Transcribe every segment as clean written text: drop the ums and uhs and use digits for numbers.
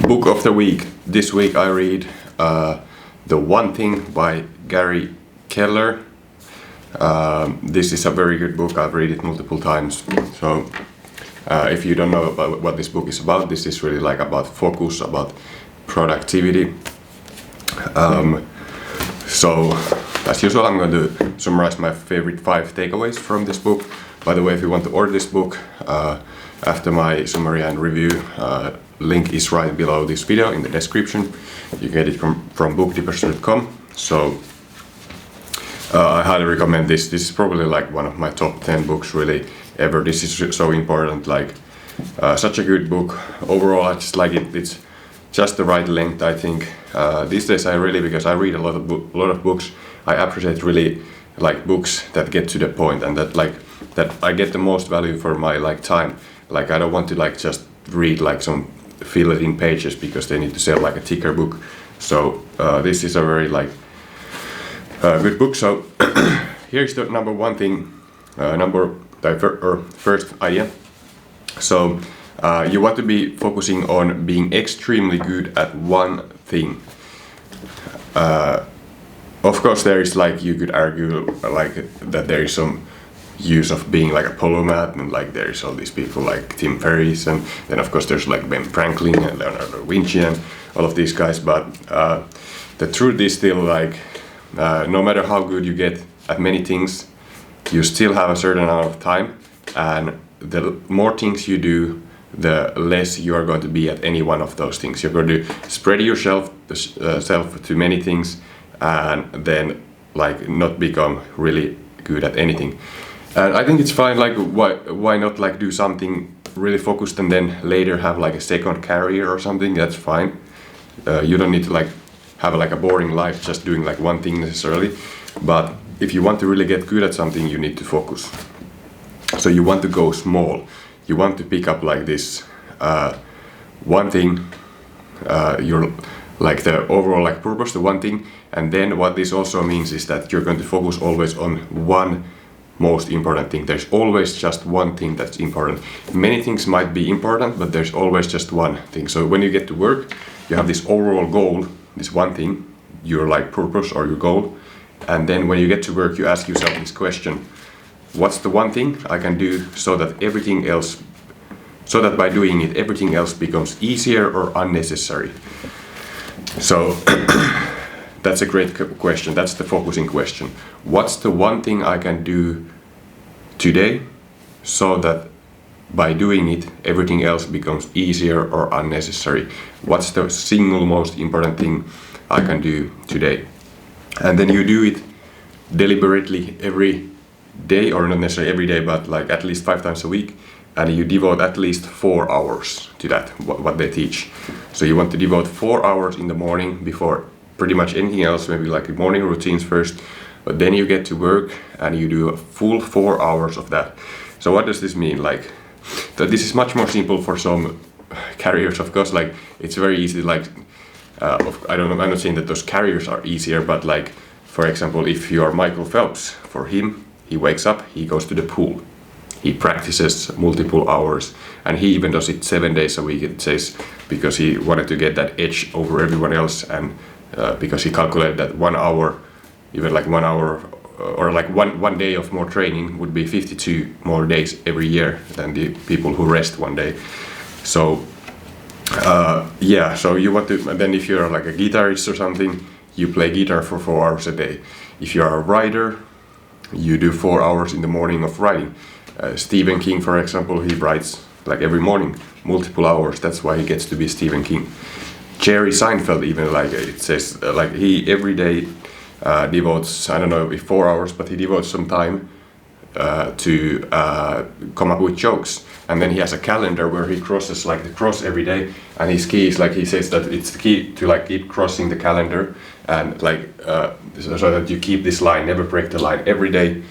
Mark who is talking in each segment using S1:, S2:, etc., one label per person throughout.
S1: Book of the week. This week I read The One Thing by Gary Keller. This is a very good book. I've read it multiple times. So if you don't know about what this book is about, this is really like about focus, about productivity. So as usual, I'm going to summarize my favorite 5 takeaways from this book. By the way, if you want to order this book after my summary and review, link is right below this video in the description. You get it from bookdippers.com. So I highly recommend this. This is probably like one of my top 10 books really ever. This is so important, like such a good book. Overall, I just like it. It's just the right length, I think. These days I really, because I read a lot of books, I appreciate really like books that get to the point and that I get the most value for my time. Like I don't want to just read some fill-in pages because they need to sell like a thicker book. So this is a very good book. So here's the number one thing, first idea. So you want to be focusing on being extremely good at one thing. Of course, there is you could argue that there is some use of being like a polymath, and there's all these people like Tim Ferriss, and then of course there's Ben Franklin and Leonardo da Vinci and all of these guys. But the truth is still no matter how good you get at many things, you still have a certain amount of time, and the more things you do, the less you are going to be at any one of those things. You're going to spread yourself to many things, and then not become really good at anything. And I think it's fine. Why not do something really focused and then later have a second career or something? That's fine. You don't need to have a boring life just doing one thing necessarily. But if you want to really get good at something, you need to focus. So you want to go small. You want to pick up this one thing. You're the overall purpose, the one thing. And then what this also means is that you're going to focus always on one most important thing. There's always just one thing that's important. Many things might be important, but there's always just one thing. So when you get to work, you have this overall goal, this one thing, your purpose or your goal. And then when you get to work, you ask yourself this question: what's the one thing I can do so that by doing it, everything else becomes easier or unnecessary? So that's a great question. That's the focusing question. What's the one thing I can do today so that by doing it, everything else becomes easier or unnecessary? What's the single most important thing I can do today? And then you do it deliberately every day, or not necessarily every day, but at least 5 times a week. And you devote at least 4 hours to that, what they teach. So you want to devote 4 hours in the morning before pretty much anything else, maybe morning routines first, but then you get to work and you do a full 4 hours of that. So what does this mean? That this is much more simple for some careers, of course. It's very easy. I don't know. I'm not saying that those careers are easier, but for example, if you are Michael Phelps, for him, he wakes up, he goes to the pool. He practices multiple hours, and he even does it 7 days a week, it says, because he wanted to get that edge over everyone else, and because he calculated that 1 hour, even 1 hour, or one day of more training would be 52 more days every year than the people who rest 1 day. So so you want to, then if you're a guitarist or something, you play guitar for 4 hours a day. If you're a writer, you do 4 hours in the morning of writing. Stephen King, for example, he writes every morning, multiple hours. That's why he gets to be Stephen King. Jerry Seinfeld, even it says, he every day devotes, I don't know if 4 hours, but he devotes some time to come up with jokes. And then he has a calendar where he crosses the cross every day, and his key is he says that it's the key to keep crossing the calendar, and so that you keep this line, never break the line. Every day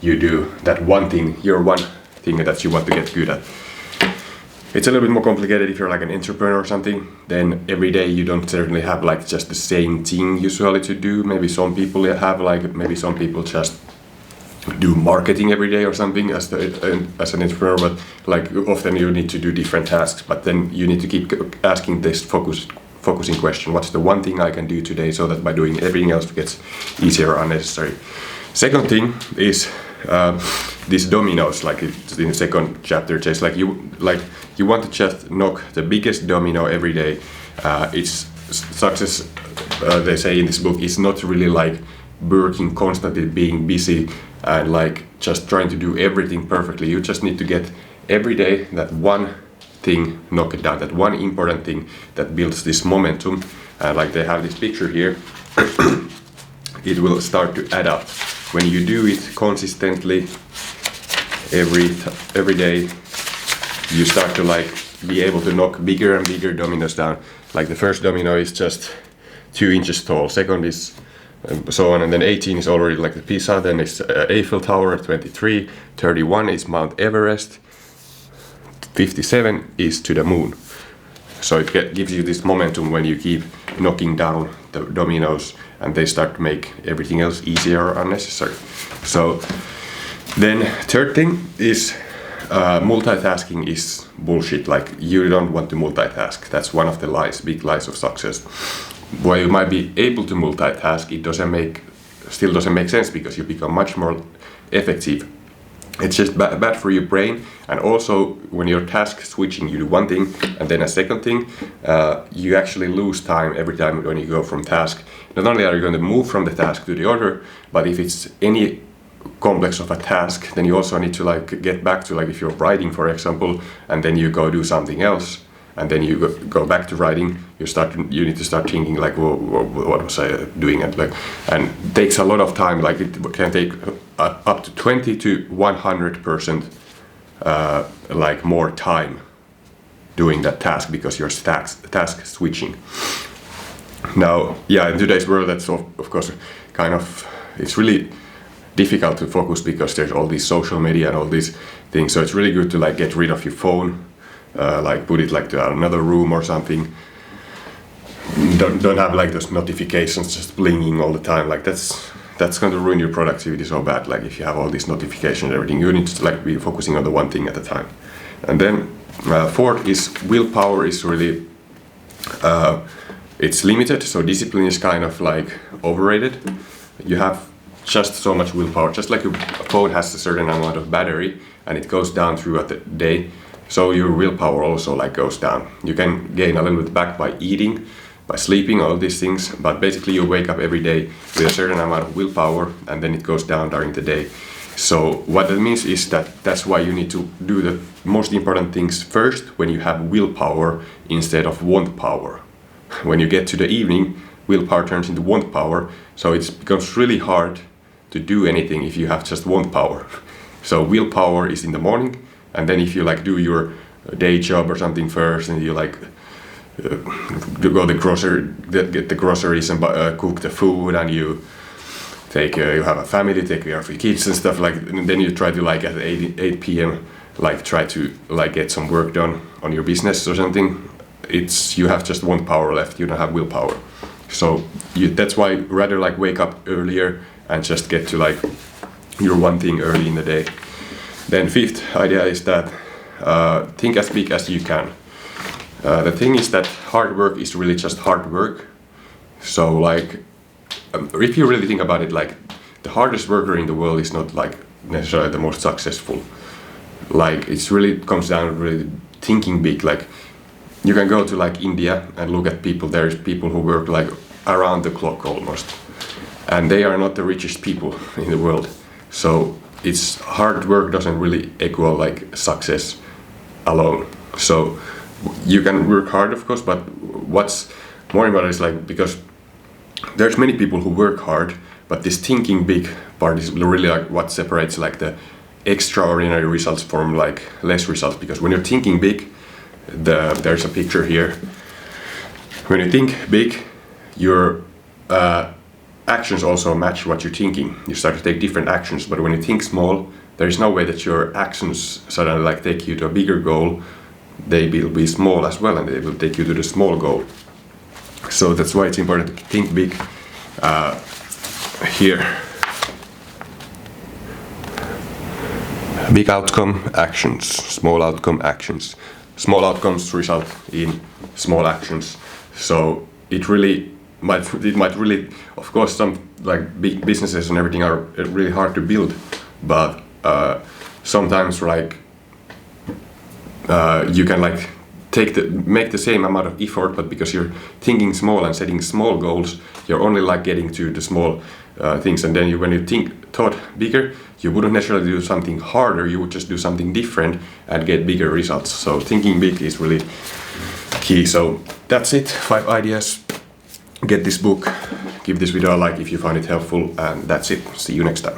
S1: you do that one thing, your one thing that you want to get good at. It's a little bit more complicated if you're an entrepreneur or something. Then every day you don't certainly have just the same thing usually to do. Maybe some people have maybe some people just do marketing every day or something as an entrepreneur, but like often you need to do different tasks, but then you need to keep asking this focusing question: what's the one thing I can do today, so that by doing everything else gets easier or unnecessary. Second thing is these dominoes. Like it's in the second chapter, it says you want to just knock the biggest domino every day. It's success. They say in this book is not really like working constantly, being busy, and like just trying to do everything perfectly. You just need to get every day that one thing, knock it down, that one important thing that builds this momentum. And like they have this picture here, it will start to add up. When you do it consistently every day, you start to like be able to knock bigger and bigger dominoes down. Like the first domino is just 2 inches tall, second is so on, and then 18 is already like the Pisa, then it's Eiffel Tower, 23, 31 is Mount Everest, 57 is to the moon. So it gives you this momentum when you keep knocking down the dominoes, and they start to make everything else easier or unnecessary. So then third thing is multitasking is bullshit. Like you don't want to multitask. That's one of the lies, big lies of success. While you might be able to multitask, it still doesn't make sense, because you become much more effective. It's just bad for your brain, and also when you're task switching, you do one thing and then a second thing, you actually lose time every time when you go from task. Not only are you going to move from the task to the other, but if it's any complex of a task, then you also need to like get back to, like if you're writing, for example, and then you go do something else, and then you go back to writing, you need to start thinking like, what was I doing? And it takes a lot of time. Like it can take up to 20 to 100% like more time doing that task, because you're task switching. Now, yeah, in today's world, that's of course kind of, it's really difficult to focus, because there's all these social media and all these things. So it's really good to like get rid of your phone. Like put it like to another room or something. Don't have like those notifications just blinging all the time. Like that's going to ruin your productivity so bad. Like if you have all these notifications and everything, you need to like be focusing on the one thing at a time. And then fourth is willpower is really it's limited. So discipline is kind of like overrated. You have just so much willpower. Just like your phone has a certain amount of battery and it goes down throughout the day. So your willpower also like goes down. You can gain a little bit back by eating, by sleeping, all these things, but basically you wake up every day with a certain amount of willpower, and then it goes down during the day. So what that means is that's why you need to do the most important things first when you have willpower instead of want power. When you get to the evening, willpower turns into want power, so it becomes really hard to do anything if you have just want power. So willpower is in the morning. And then if you like do your day job or something first, and you like go get the groceries and cook the food, and you have a family, take care of your kids and stuff like, and then you try to like at 8 p.m. like try to like get some work done on your business or something. You have just one power left. You don't have willpower. So that's why rather like wake up earlier and just get to like your one thing early in the day. Then fifth idea is that think as big as you can. The thing is that hard work is really just hard work. So like, if you really think about it, like the hardest worker in the world is not like necessarily the most successful. Like it really comes down to really thinking big. Like you can go to like India and look at people. There's people who work like around the clock almost, and they are not the richest people in the world. So it's hard work doesn't really equal like success alone. So you can work hard, of course, but what's more important is like, because there's many people who work hard, but this thinking big part is really like what separates like the extraordinary results from like less results. Because when you're thinking big, there's a picture here. When you think big, your actions also match what you're thinking. You start to take different actions, but when you think small, there is no way that your actions suddenly like take you to a bigger goal. They will be small as well, and they will take you to the small goal. So that's why it's important to think big. Here, Big outcome, actions. Small outcome, actions. Small outcomes result in small actions. So it might really, of course, some like big businesses and everything are really hard to build, but sometimes like you can like make the same amount of effort, but because you're thinking small and setting small goals, you're only like getting to the small things, and then when you thought bigger, you wouldn't necessarily do something harder, you would just do something different and get bigger results. So thinking big is really key. So that's it, 5 ideas. Get this book, give this video a like if you find it helpful, and that's it. See you next time.